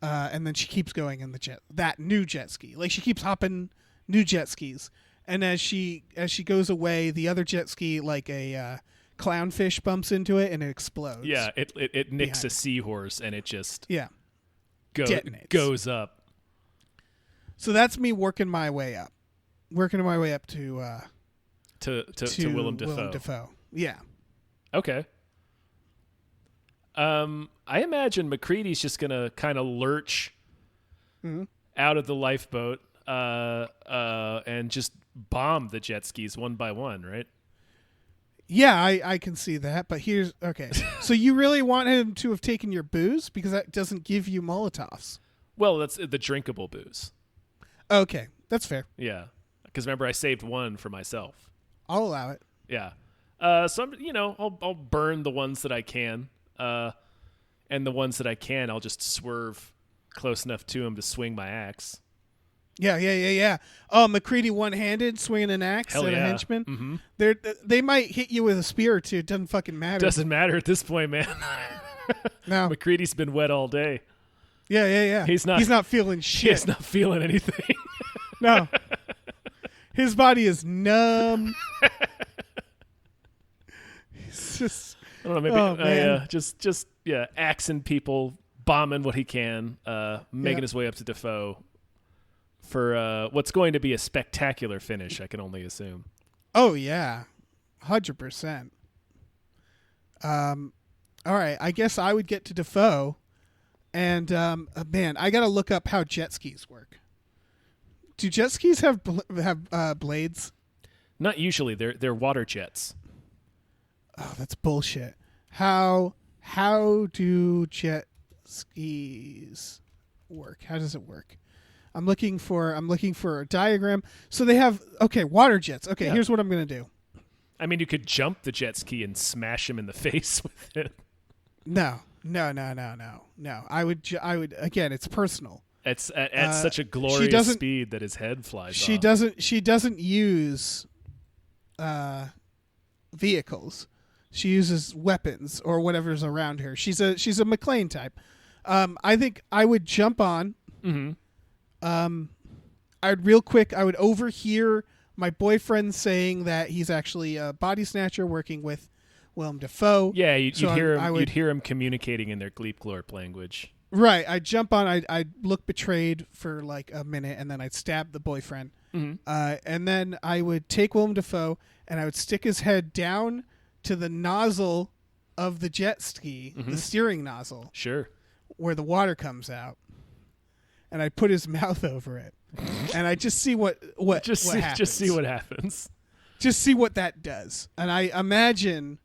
and then she keeps going in that new jet ski. Like she keeps hopping new jet skis, and as she goes away, the other jet ski, like a clownfish, bumps into it and it explodes. Yeah, it nicks a seahorse and it just detonates. Goes up. So that's me working my way up to Willem Dafoe. Yeah. Okay. I imagine McCready's just gonna kind of lurch out of the lifeboat and just bomb the jet skis one by one, right? Yeah, I can see that. But here's okay. So you really want him to have taken your booze, because that doesn't give you Molotovs. Well, that's the drinkable booze. Okay, that's fair. Yeah, because remember I saved one for myself. I'll allow it. Yeah. So I'll burn the ones that I can. And the ones that I can, I'll just swerve close enough to him to swing my axe. Yeah. Oh, McCready one-handed swinging an axe Hell at yeah. a henchman. Mm-hmm. They might hit you with a spear or two. It doesn't fucking matter. Doesn't matter at this point, man. No. McCready's been wet all day. Yeah. He's not feeling shit. He's not feeling anything. No. His body is numb. He's just. I don't know. Maybe just axing people, bombing what he can, making his way up to Defoe for what's going to be a spectacular finish. I can only assume. Oh yeah, 100%. All right, I guess I would get to Defoe, and man, I gotta look up how jet skis work. Do jet skis have blades? Not usually. They're water jets. Oh, that's bullshit. How do jet skis work? How does it work? I'm looking for a diagram. So they have water jets. Okay, Yeah. Here's what I'm gonna do. I mean, you could jump the jet ski and smash him in the face with it. No. I would again. It's personal. It's at such a glorious speed that his head flies off. She doesn't use vehicles. She uses weapons or whatever's around her. She's a McLean type. I think I would jump on. Mm-hmm. I would overhear my boyfriend saying that he's actually a body snatcher working with Willem Dafoe. Yeah, you'd hear him communicating in their Gleepglorp language. Right. I'd jump on. I'd look betrayed for like a minute, and then I'd stab the boyfriend. Mm-hmm. And then I would take Willem Dafoe, and I would stick his head down to the nozzle of the jet ski, the steering nozzle. Sure. Where the water comes out. And I'd put his mouth over it. And I just see what happens. Just see what happens. Just see what that does. And I imagine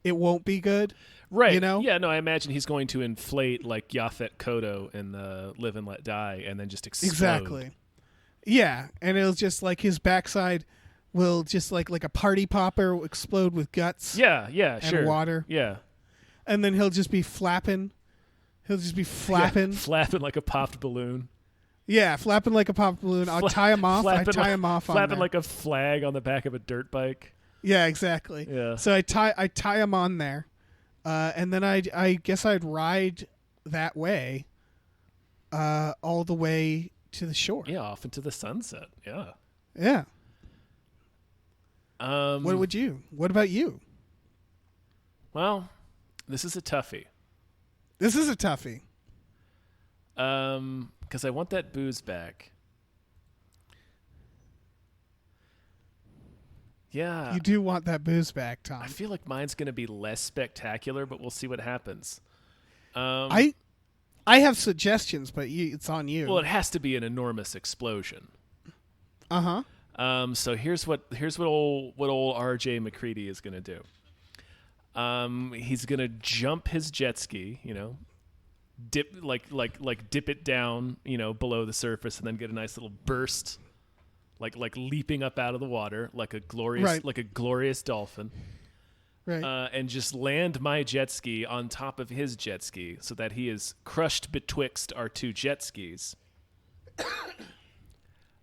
it won't be good. Right. You know? Yeah, no, I imagine he's going to inflate like Yaphet Kotto in Live and Let Die and then just explode. Exactly. Yeah. And it'll just like his backside will just like a party popper will explode with guts. Yeah, and sure. water. Yeah. And then he'll just be flapping. He'll just be flapping. Yeah, flapping like a popped balloon. Yeah, flapping like a popped balloon. I'll tie him off. I tie him off on flapping there. like a flag on the back of a dirt bike. Yeah, exactly. Yeah. So I tie him on there, and then I guess I'd ride that way, all the way to the shore. Yeah, off into the sunset. Yeah. Yeah. What would you? What about you? Well, this is a toughie. This is a toughie. Because I want that booze back. Yeah. You do want that booze back, Tom. I feel like mine's going to be less spectacular, but we'll see what happens. I have suggestions, but it's on you. Well, it has to be an enormous explosion. Uh-huh. So here's what old RJ McCready is going to do. He's going to jump his jet ski, dip dip it down, below the surface, and then get a nice little burst, like leaping up out of the water, like a glorious dolphin. Right. And just land my jet ski on top of his jet ski so that he is crushed betwixt our two jet skis.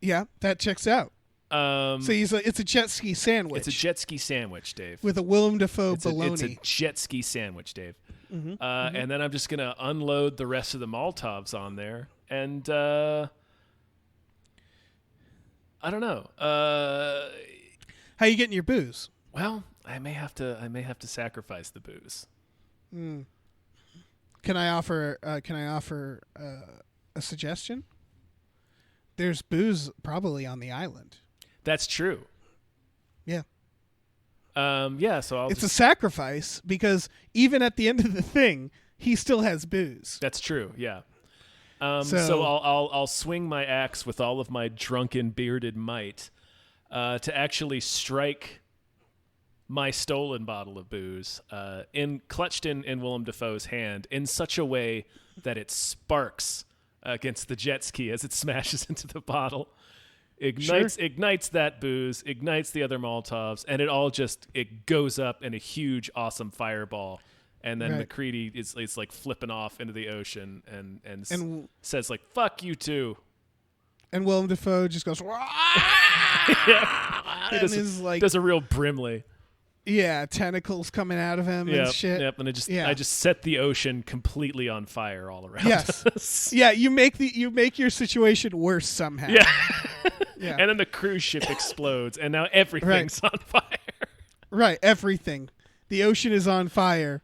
Yeah, that checks out. So it's a jet ski sandwich. It's a jet ski sandwich, Dave. With a Willem Dafoe bologna. It's a jet ski sandwich, Dave. And then I'm just going to unload the rest of the Molotovs on there. And I don't know. How you getting your booze? Well, I may have to sacrifice the booze. Can I offer a suggestion? There's booze probably on the island. That's true. Yeah. So it's a sacrifice because even at the end of the thing, he still has booze. That's true. Yeah. So I'll swing my axe with all of my drunken bearded might to actually strike my stolen bottle of booze clutched in Willem Dafoe's hand in such a way that it sparks against the jet ski as it smashes into the bottle. Ignites that booze, ignites the other Molotovs, and it goes up in a huge, awesome fireball. And then McCready is like flipping off into the ocean and says like, "Fuck you too." and Willem Dafoe just goes, Yeah. He and is like, does a real Brimley. yeah, tentacles coming out of him and shit. Yep, and I just set the ocean completely on fire all around Yes. us. Yeah, you make your situation worse somehow. Yeah. Yeah. And then the cruise ship explodes, and now everything's on fire. Right, everything. The ocean is on fire.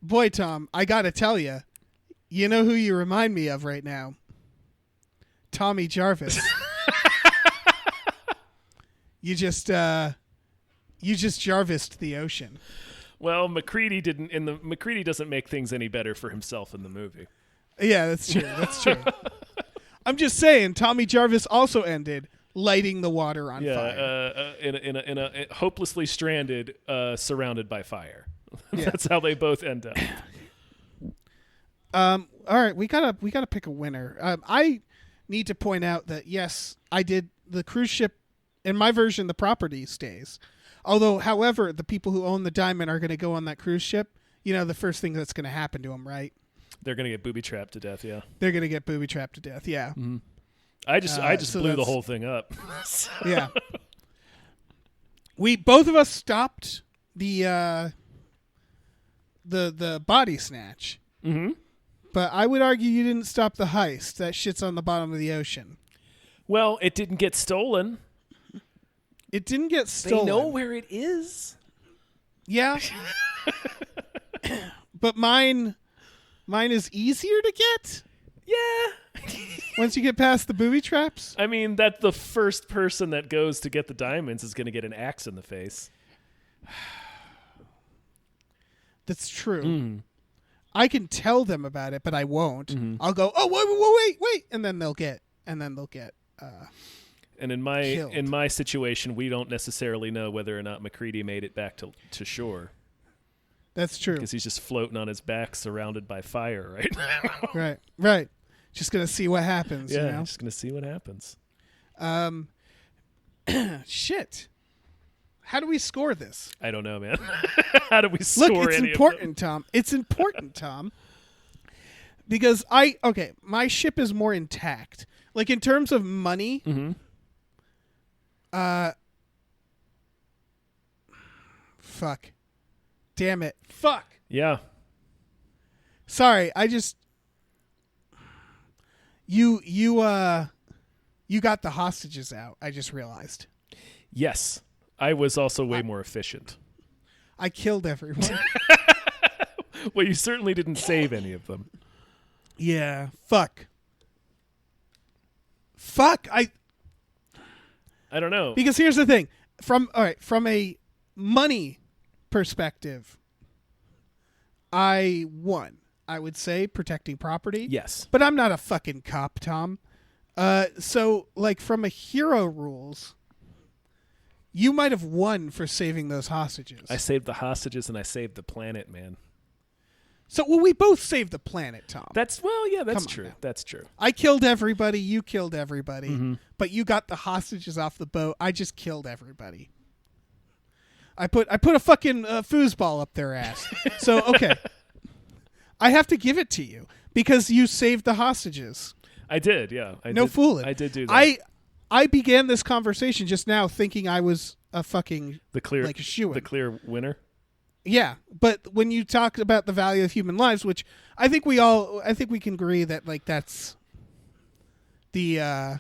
Boy, Tom, I gotta tell you, you know who you remind me of right now? Tommy Jarvis. You just Jarvised the ocean. Well, McCready doesn't make things any better for himself in the movie. Yeah, that's true. That's true. I'm just saying, Tommy Jarvis also ended lighting the water on fire. In a hopelessly stranded, surrounded by fire. Yeah. That's how they both end up. All right, we gotta pick a winner. I need to point out that yes, I did the cruise ship. In my version, the property stays. Although, however, the people who own the diamond are going to go on that cruise ship. You know, the first thing that's going to happen to them, right? They're going to get booby-trapped to death, yeah. They're going to get booby-trapped to death, yeah. Mm-hmm. I just so blew the whole thing up. Yeah. Both of us stopped the body snatch. Mm-hmm. But I would argue you didn't stop the heist. That shit's on the bottom of the ocean. Well, it didn't get stolen. It didn't get stolen. They know where it is. Yeah. But mine is easier to get. Yeah. Once you get past the booby traps. I mean, that the first person that goes to get the diamonds is going to get an axe in the face. That's true. Mm. I can tell them about it, but I won't. Mm-hmm. I'll go, oh, wait, and then they'll get. And in my situation, we don't necessarily know whether or not McCready made it back to shore. That's true. Because he's just floating on his back, surrounded by fire right now. Right. Just gonna see what happens. Yeah, you know? just gonna see what happens. Shit. How do we score this? I don't know, man. How do we score? Look, it's any important, of them? Tom. It's important, Tom. Because my ship is more intact. Like in terms of money. Mm-hmm. Fuck. Damn it. Fuck. Yeah. Sorry, I just you got the hostages out. I just realized. Yes. I was also way more efficient. I killed everyone. Well, you certainly didn't save any of them. Yeah. Fuck. I don't know. Because here's the thing. From a money perspective, I won. I would say protecting property. Yes. But I'm not a fucking cop, Tom. So like from a hero rules, you might have won for saving those hostages. I saved the hostages and I saved the planet, man. So we both saved the planet, Tom. That's true. That's true. I killed everybody, you killed everybody, Mm-hmm. but you got the hostages off the boat. I just killed everybody. I put a fucking foosball up their ass. So okay, I have to give it to you because you saved the hostages. I did, yeah. Fooling. I did do that. I began this conversation just now thinking I was a fucking the clear shoo-in. The clear winner. Yeah, but when you talk about the value of human lives, which I think we can agree that like that's the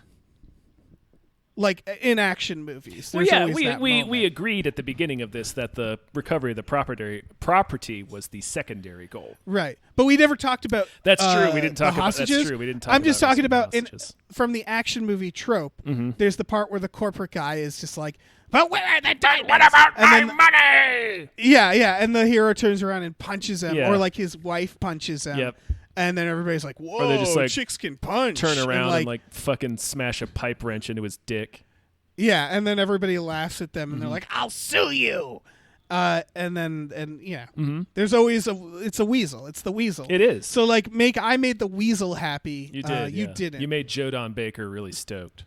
like in action movies. Well, yeah, we agreed at the beginning of this that the recovery of the property was the secondary goal. Right, but we never talked about. That's true. We didn't talk about hostages. That's true. We didn't talk. I'm just about talking about hostages. from the action movie trope. Mm-hmm. There's the part where the corporate guy is just like, "But where are the diamonds? What about my money?" Yeah, and the hero turns around and punches him, Yeah. or like his wife punches him. Yep. And then everybody's like, "Whoa, Or they just, like, chicks can punch." Turn around and like fucking smash a pipe wrench into his dick. Yeah, and then everybody laughs at them, and they're Mm-hmm. like, "I'll sue you." And yeah, Mm-hmm. there's always it's a weasel. It's the weasel. It is. So like, I made the weasel happy. You did. You yeah. didn't. You made Joe Don Baker really stoked.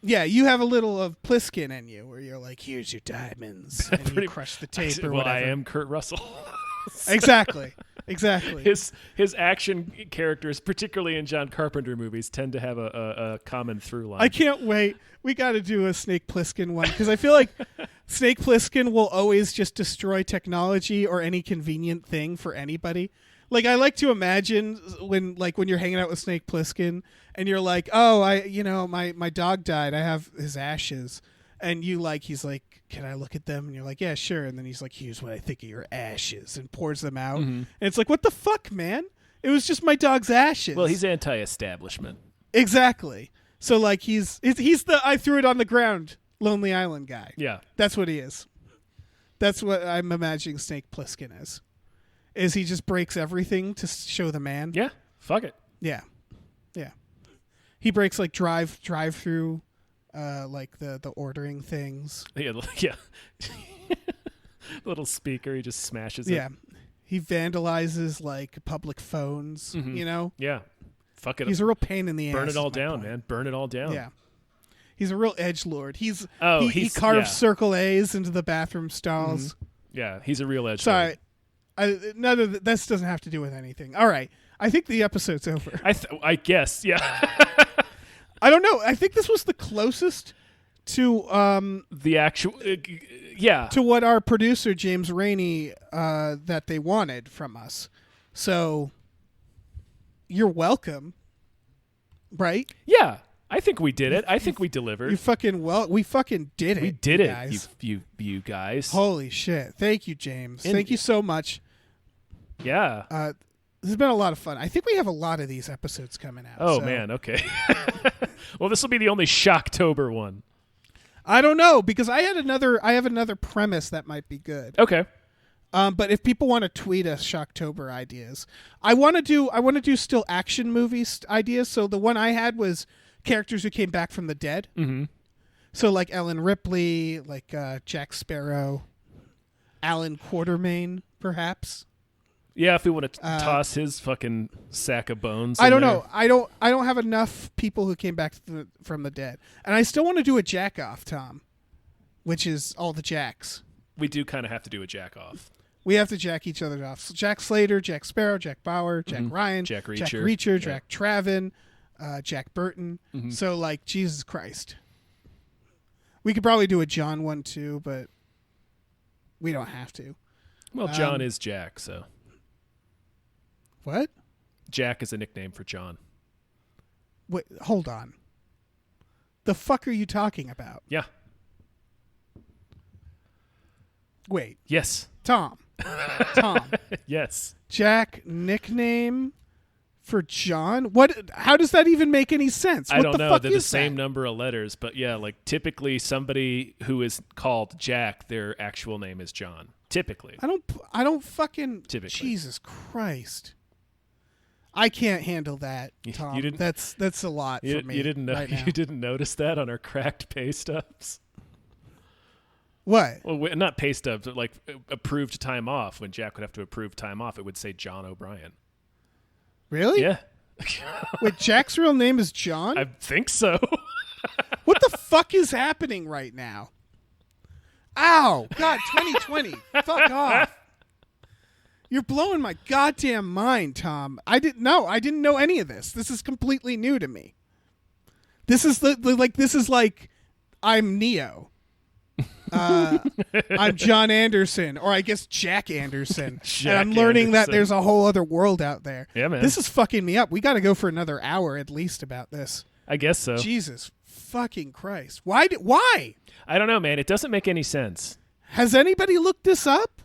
Yeah, you have a little of Pliskin in you, where you're like, "Here's your diamonds," and you crush the tape or well, whatever. I am Kurt Russell. Exactly. Exactly. His action characters, particularly in John Carpenter movies, tend to have a common through line. I can't wait. We got to do a Snake Plissken one because I feel like Snake Plissken will always just destroy technology or any convenient thing for anybody. Like I like to imagine when you're hanging out with Snake Plissken and you're like, oh, my dog died. I have his ashes, and he's like, can I look at them? And you're like, yeah, sure. And then he's like, here's what I think of your ashes, and pours them out. Mm-hmm. And it's like, what the fuck, man? It was just my dog's ashes. Well, he's anti-establishment. Exactly. So like he's the I threw it on the ground, Lonely Island guy. Yeah. That's what he is. That's what I'm imagining Snake Plissken is he just breaks everything to show the man. Yeah. Fuck it. Yeah. Yeah. He breaks like drive through like the ordering things. Yeah. Yeah. Little speaker, he just smashes it. Yeah. He vandalizes like public phones, Yeah. Fuck it. He's a real pain in the ass. Burn it all down, man. Burn it all down. Yeah. He's a real edgelord. He carves circle A's into the bathroom stalls. Mm-hmm. Yeah, he's a real edgelord. Sorry. None of this doesn't have to do with anything. All right. I think the episode's over. I guess, yeah. I don't know. I think this was the closest to the actual to what our producer James Raney that they wanted from us. So you're welcome. Right? Yeah. I think we did it. I think we delivered. We fucking did it. We did it, guys. you guys. Holy shit. Thank you, James. Thank you so much. Yeah. This has been a lot of fun. I think we have a lot of these episodes coming out. Oh, man. Okay. Well, this will be the only Shocktober one. I don't know, because I have another premise that might be good. Okay. But if people want to tweet us Shocktober ideas, I want to do still action movies ideas. So the one I had was characters who came back from the dead. Mm-hmm. So like Ellen Ripley, like Jack Sparrow, Alan Quatermain, perhaps. Yeah, if we want to toss his fucking sack of bones. I don't know. I don't have enough people who came back from the dead, and I still want to do a jack off, Tom, which is all the jacks. We do kind of have to do a jack off. We have to jack each other off. So Jack Slater, Jack Sparrow, Jack Bauer, Jack Ryan, Jack Reacher, Jack Traven, Jack Burton. Mm-hmm. So like Jesus Christ. We could probably do a John one too, but we don't have to. Well, John is Jack, so. What? Jack is a nickname for John. Wait, hold on. The fuck are you talking about? Yeah. Wait. Yes. Tom. Yes. Jack nickname for John? What? How does that even make any sense? I don't know. They're the same number of letters, but yeah, like typically somebody who is called Jack, their actual name is John. Typically. I don't fucking. Typically. Jesus Christ. I can't handle that, Tom. That's a lot for me. You didn't know. Right now. You didn't notice that on our cracked pay stubs. What? Well, not pay stubs, but like approved time off. When Jack would have to approve time off, it would say John O'Brien. Really? Yeah. Wait, Jack's real name is John? I think so. What the fuck is happening right now? Ow! God, 2020. Fuck off. You're blowing my goddamn mind, Tom. I didn't know any of this. This is completely new to me. This is like I'm Neo. I'm John Anderson, or I guess Jack Anderson. And I'm learning that there's a whole other world out there. Yeah, man. This is fucking me up. We got to go for another hour at least about this. I guess so. Jesus fucking Christ. Why? I don't know, man. It doesn't make any sense. Has anybody looked this up?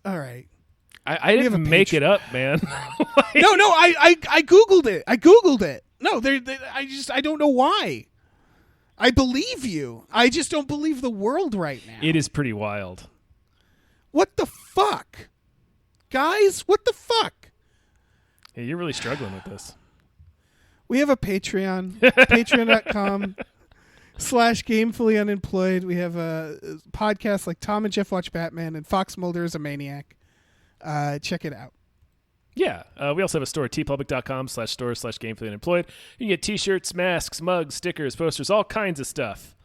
All right. I didn't make it up, man. No, I Googled it. No, I don't know why. I believe you. I just don't believe the world right now. It is pretty wild. What the fuck? Guys, what the fuck? Yeah, you're really struggling with this. We have a Patreon. Patreon.com/gamefully unemployed. We have a podcast like Tom and Jeff Watch Batman and Fox Mulder is a Maniac. Check it out. Yeah. We also have a store, tpublic.com/store/gamefully unemployed. You can get t-shirts, masks, mugs, stickers, posters, all kinds of stuff.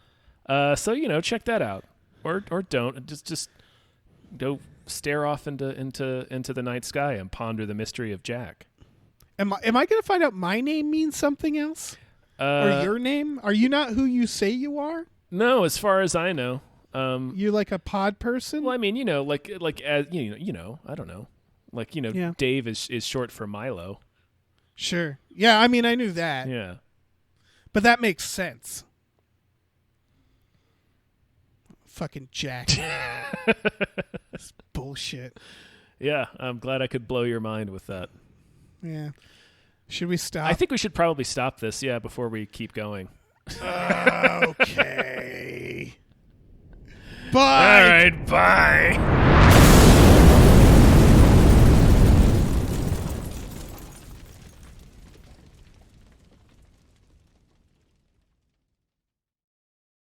So, check that out. Or don't. Just go stare off into the night sky and ponder the mystery of Jack. Am I going to find out my name means something else? Or your name? Are you not who you say you are? No, as far as I know. You're like a pod person? Well, I mean, like as I don't know. Like, Yeah. Dave is short for Milo. Sure. Yeah, I mean, I knew that. Yeah. But that makes sense. Fucking Jack. That's bullshit. Yeah, I'm glad I could blow your mind with that. Yeah. Should we stop? I think we should probably stop this, before we keep going. Okay. Bye. All right, bye.